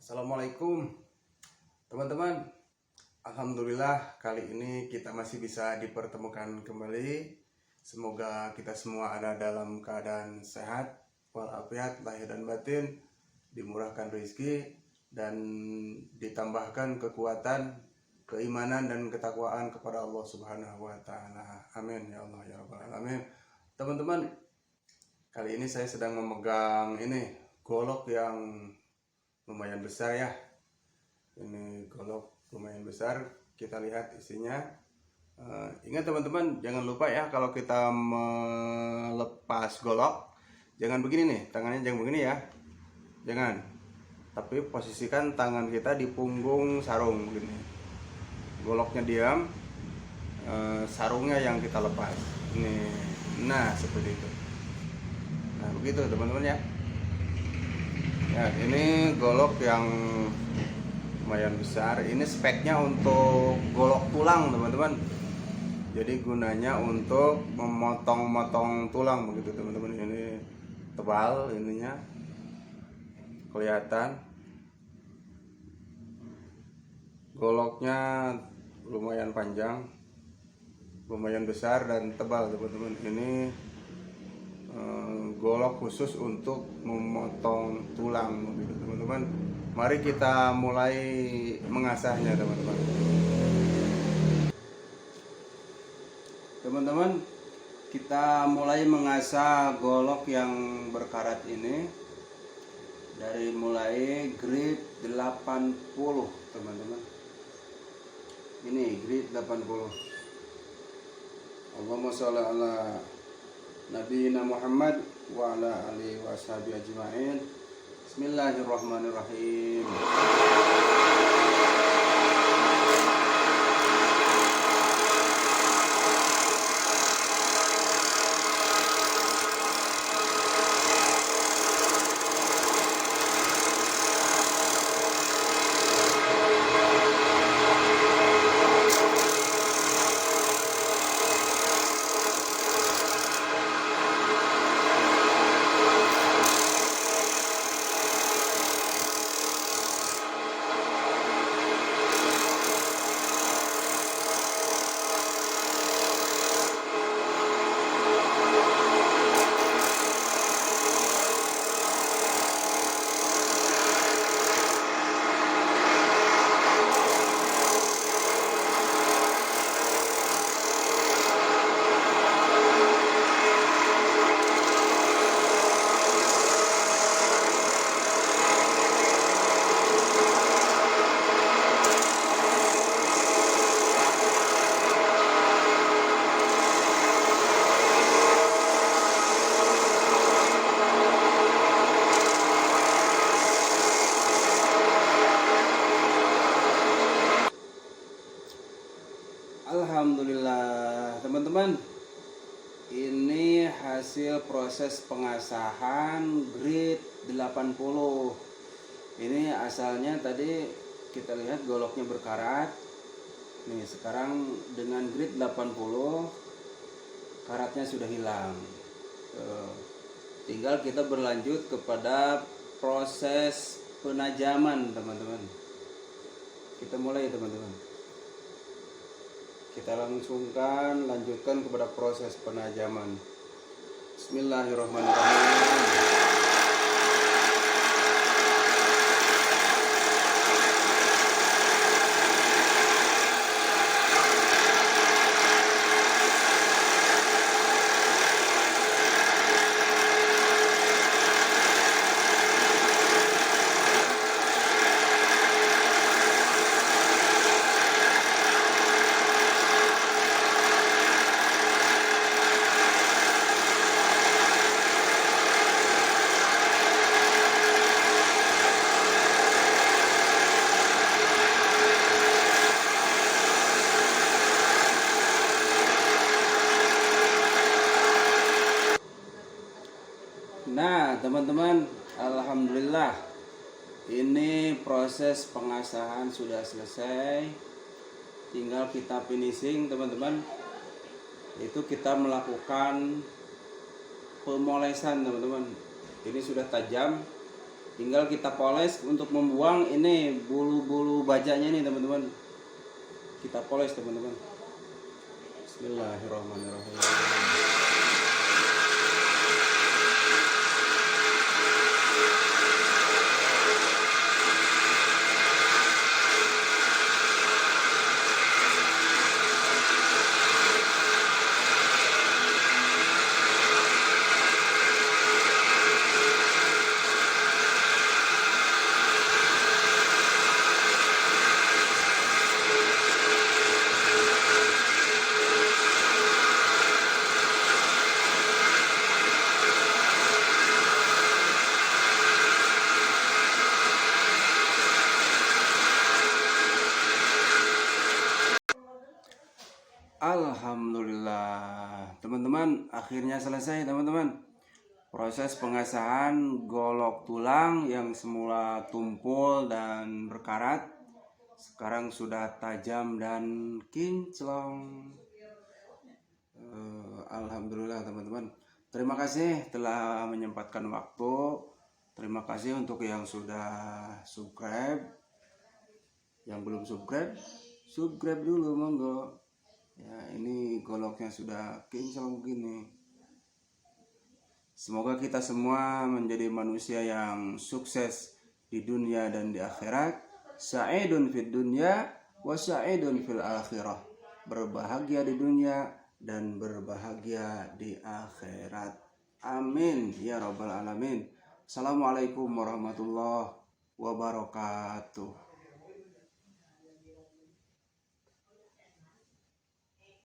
Assalamualaikum teman-teman. Alhamdulillah kali ini kita masih bisa dipertemukan kembali. Semoga kita semua ada dalam keadaan sehat walafiat lahir dan batin, dimurahkan rezeki dan ditambahkan kekuatan, keimanan dan ketakwaan kepada Allah Subhanahu wa taala. Amin ya Allah ya rabbal alamin. Teman-teman, kali ini saya sedang memegang ini golok yang lumayan besar ya. Ini golok lumayan besar. Kita lihat isinya. Ingat teman-teman, jangan lupa ya kalau kita melepas golok, jangan begini nih, tangannya jangan begini ya. Jangan. Tapi posisikan tangan kita di punggung sarung begini. Goloknya diam, sarungnya yang kita lepas. Ini. Nah, seperti itu. Nah, begitu teman-teman ya. Ya, ini golok yang lumayan besar. Ini speknya untuk golok tulang, teman-teman. Jadi gunanya untuk memotong-motong tulang begitu, teman-teman. Ini tebal ininya. Kelihatan. Goloknya lumayan panjang, lumayan besar dan tebal, teman-teman. Ini golok khusus untuk memotong tulang begitu, teman-teman. Mari kita mulai mengasahnya, teman-teman. Teman-teman, kita mulai mengasah golok yang berkarat ini dari mulai grade 80, teman-teman. Ini grade 80. Allahumma sholli ala Nabiina Muhammad wa ala alihi washabihi ajma'in. Bismillahirrahmanirrahim. Alhamdulillah, teman-teman. Ini hasil proses pengasahan grade 80. Ini asalnya tadi kita lihat goloknya berkarat. Nih, sekarang dengan grade 80 karatnya sudah hilang. Tinggal kita berlanjut kepada proses penajaman, teman-teman. Kita mulai, teman-teman. Kita lanjutkan kepada proses penajaman. Bismillahirrahmanirrahim. Nah, teman-teman, alhamdulillah ini proses pengasahan sudah selesai. Tinggal kita finishing, teman-teman. Itu kita melakukan pemolesan, teman-teman. Ini sudah tajam. Tinggal kita poles untuk membuang ini bulu-bulu bajanya nih teman-teman. Kita poles teman-teman. Bismillahirrahmanirrahim. Alhamdulillah teman-teman, akhirnya selesai teman-teman. Proses pengasahan golok tulang yang semula tumpul dan berkarat sekarang sudah tajam dan kinclong. Alhamdulillah teman-teman. Terima kasih telah menyempatkan waktu. Terima kasih untuk yang sudah subscribe. Yang belum subscribe, subscribe dulu monggo. Ya, ini goloknya sudah kinclong begini. Semoga kita semua menjadi manusia yang sukses di dunia dan di akhirat. Sa'idun fid dunya wa sa'idun fil akhirah. Berbahagia di dunia dan berbahagia di akhirat. Amin ya rabbal alamin. Assalamualaikum warahmatullahi wabarakatuh.